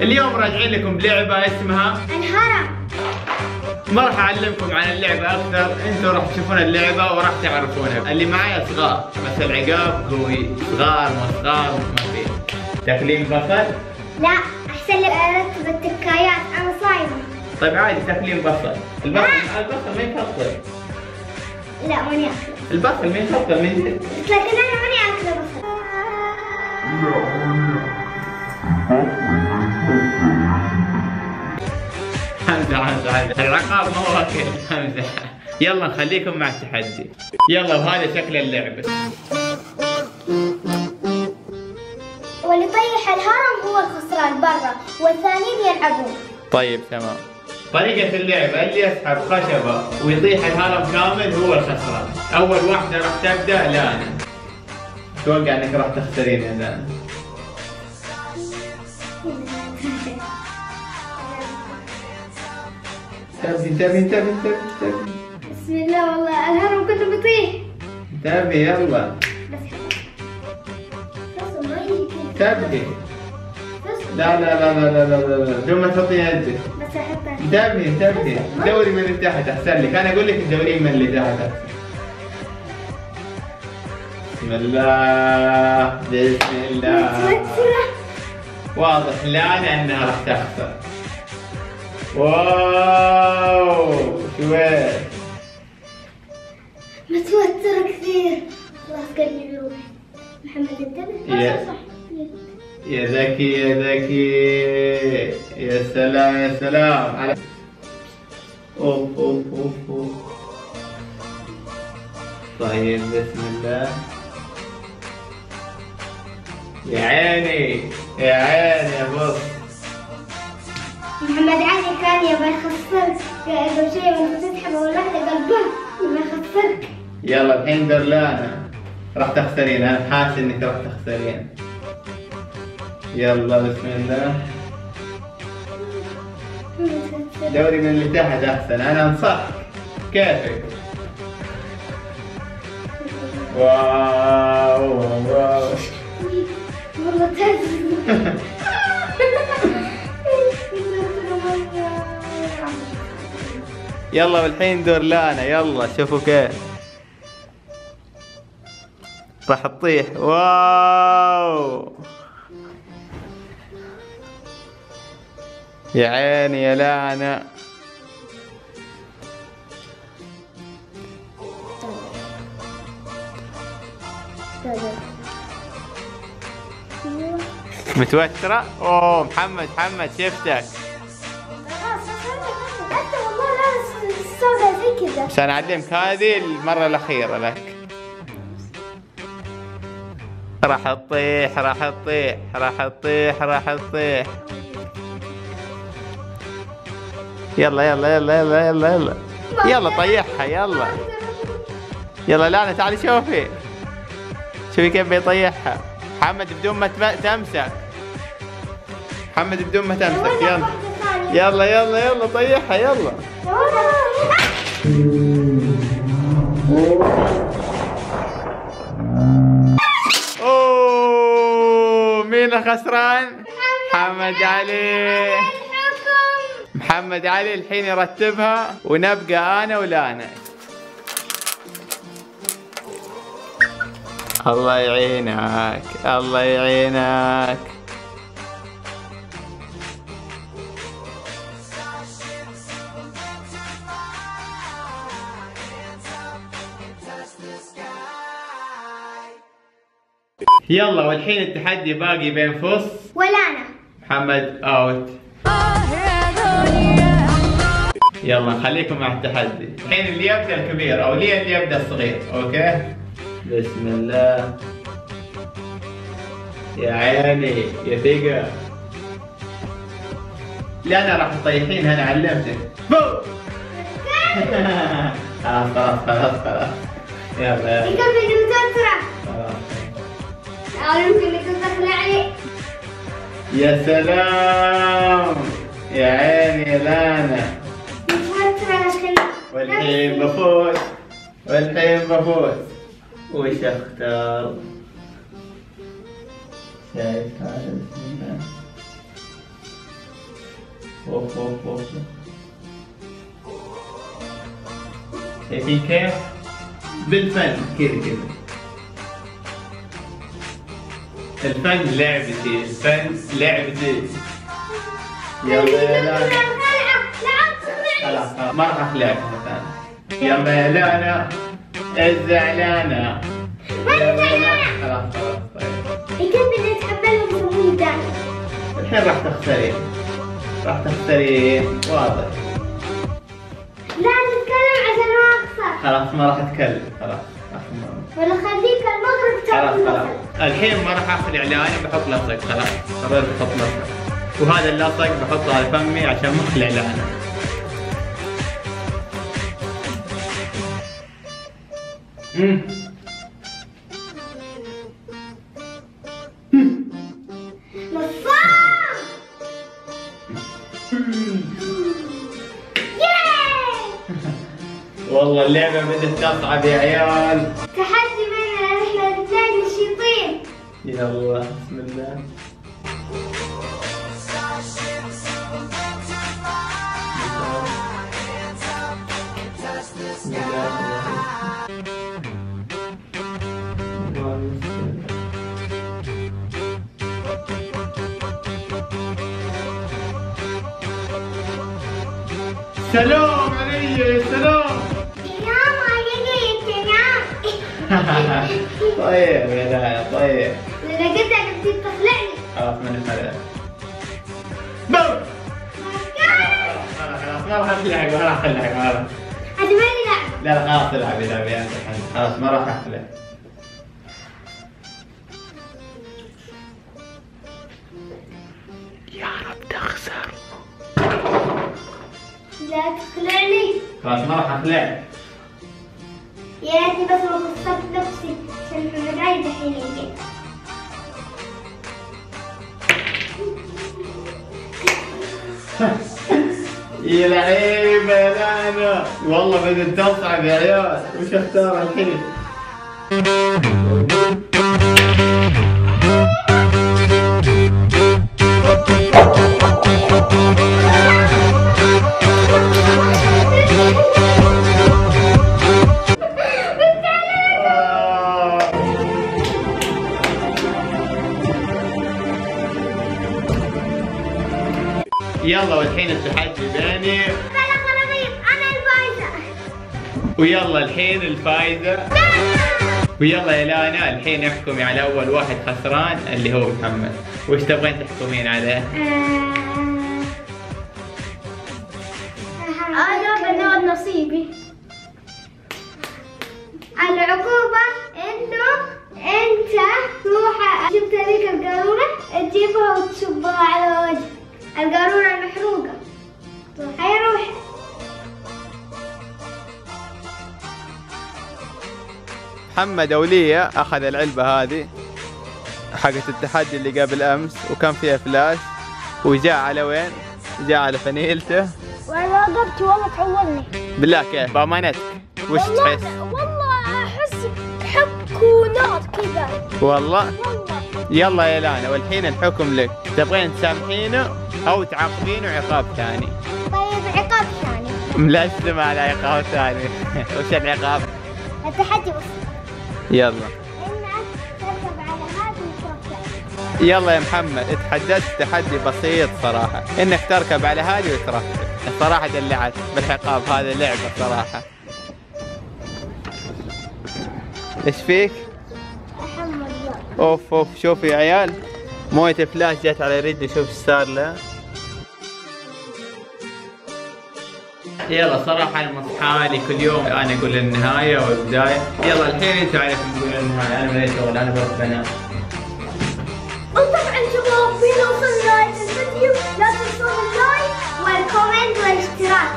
اليوم راجعين لكم بلعبة اسمها الهرم. ما راح اعلمكم عن اللعبة اكثر، انتم راح تشوفون اللعبة وراح تعرفونها. اللي معايا صغار، بس العقاب قوي، صغار مو صغار ما في. تاكلين بصل؟ لا احسن لك ارتب التكايات انا صايمة. طيب عادي تاكلين بصل. البصل ما يفضل. لا ماني اكله. البصل ما يفضل من جد. لكن انا ماني اكله بصل. حمزة العقاب ما هو اكل حمزة. يلا نخليكم مع التحدي. يلا وهذا شكل اللعبة. واللي يطيح الهرم هو الخسران برا والثانيين يلعبون. طيب تمام. طريقة اللعبة اللي يسحب خشبة ويطيح الهرم كامل هو الخسران. أول واحدة راح تبدأ لانا. أتوقع إنك راح تخسرين يا لانا. انتبهي. بسم الله والله الهرم كله بيطيح. انتبهي يلا. بس ما يجي انتبهي. لا بدون ما تحطين يدك. بس احطها. انتبهي دوري من اللي تحت احسن لك، انا اقول لك تدورين من اللي تحت احسن. بسم الله. واضح لانا انها راح تخسر. واو شوي متوترة كثير. خلاص قلبي بيروح. محمد انتبه. يا ذكي يا سلام على اوف. طيب بسم الله. يا عيني يا بص. محمد علي كان يبغى يخسرك قبل شيء وانت تسحب والواحدة قلبها يبغى يخسرك. يلا الحين دور لانا. راح تخسرين، انا حاسس انك راح تخسرين. يلا بسم الله. دوري من اللي تحت احسن، انا انصحك. كيفك؟ واو والله تهزم. يلا والحين دور لانا. يلا شوفوا كيف راح تطيح. واو يا عيني يا لانا. متوترة؟ اوه محمد شفتك. انت والله لابس السوداء زي كذا. عشان اعلمك هذه المرة الأخيرة لك. راح تطيح. يلا طيحها يلا لانا تعالي شوفي كيف بيطيحها. محمد بدون ما تمسك. يلا طيحها يلا. اوه مين الخسران؟ محمد علي الحين يرتبها ونبقى انا ولانا. الله يعينك. يلا والحين التحدي باقي بين فص ولانا. محمد اوت. يلا خليكم مع التحدي. الحين اللي يبدا الكبير او اللي يبدا الصغير. اوكي بسم الله. يا عيني يا ثقة. لا انا راح تطيحين، انا علمتك. خلاص يلا قلبي متوترة. يمكن انك تخلعني. يا سلام يا عيني يا لانا. والحين بفوز وش اختار؟ شايف هذا؟ بسم الله. اوف اوف اوف. شايفين كيف؟ بالفن كذا. الفن لعبتي، الفن لعبتي. يلا يا لانا. خلاص ما راح اخلعكم ثاني. يلا يا لانا الزعلانة. خلاص طيب. يكفي اللي يتحملهم يسوون ثاني. الحين راح تخسرين. واضح. لا تتكلم عشان ما اخسر. خلاص ما راح اتكلم خلاص. ولا خليك المغرب خلاص. الحين ما راح اخذ اعلاني بحط لصق. خلاص قررت بحط لصق. وهذا اللصق بحطه على فمي عشان ما اخلع اعلانه. والله اللعبة بدت تصعب يا عيال. تحدي بيننا احنا الاثنين نشيطين. يلا بسم الله. بسم الله. سلام علي سلام. طيب يا دايا طيب. لأن قلت لك بدي تطلعني. خلاص من الحلقة. بوم. خلاص ما راح أخلعك ما راح أخلعك ما راح. هذه ما لي لعبة. لا خلاص العبي أنت الحين خلاص ما راح أخلع. يا رب تخسر. لا تخلعني. خلاص ما راح أخلعك. يا ريتني بس ما خسرت نفسي عشان محمد علي دحين يجي. يا لعيبة يا لانا والله بدت تصعب يا عيال. وش اختار الحين؟ يلا والحين التحدي بيني. انا الفايزة. ويلا الحين الفايزة. ويلا يا لانا الحين احكمي على اول واحد خسران اللي هو محمد. وش تبغين تحكمين عليه؟ انا بناخذ نصيبي. العقوبة انه انت تروح جبت هذيك القارورة تجيبها وتصبها على وجه القارورة المحروقة. هيا روح. محمد أولية أخذ العلبة هذه حقت التحدي اللي قبل أمس وكان فيها فلاش وجاء على وين؟ جاء على فنيلته. وأنا وقفت والله تعورني. بالله كيف؟ بأمانتك وش تحس؟ والله أحس حك ونار كذا. والله؟ يلا يا لانا والحين الحكم لك. تبغين تسامحينه أو تعاقبينه عقاب ثاني؟ طيب عقاب ثاني. ملزمة على عقاب ثاني. وش العقاب؟ التحدي بسيط. يلا. إنك تركب على هذه وتركب. يلا يا محمد اتحدثت تحدي بسيط صراحة انك تركب على هذه وتركب. الصراحة دلعت بالعقاب هذا لعبة صراحة. ايش فيك؟ محمد اوف اوف شوف يا عيال موية الفلاش جت على رجلي شوف ايش صار له. يلا صراحة المصحالي كل يوم انا اقول النهاية والبداية. يلا الحين انتوا عارفين تقولون النهاية. انا مالي شغل انا بروح بنام. وطبعا شباب فينا وصلنا للفيديو لا تنسون اللايك والكومنت والاشتراك.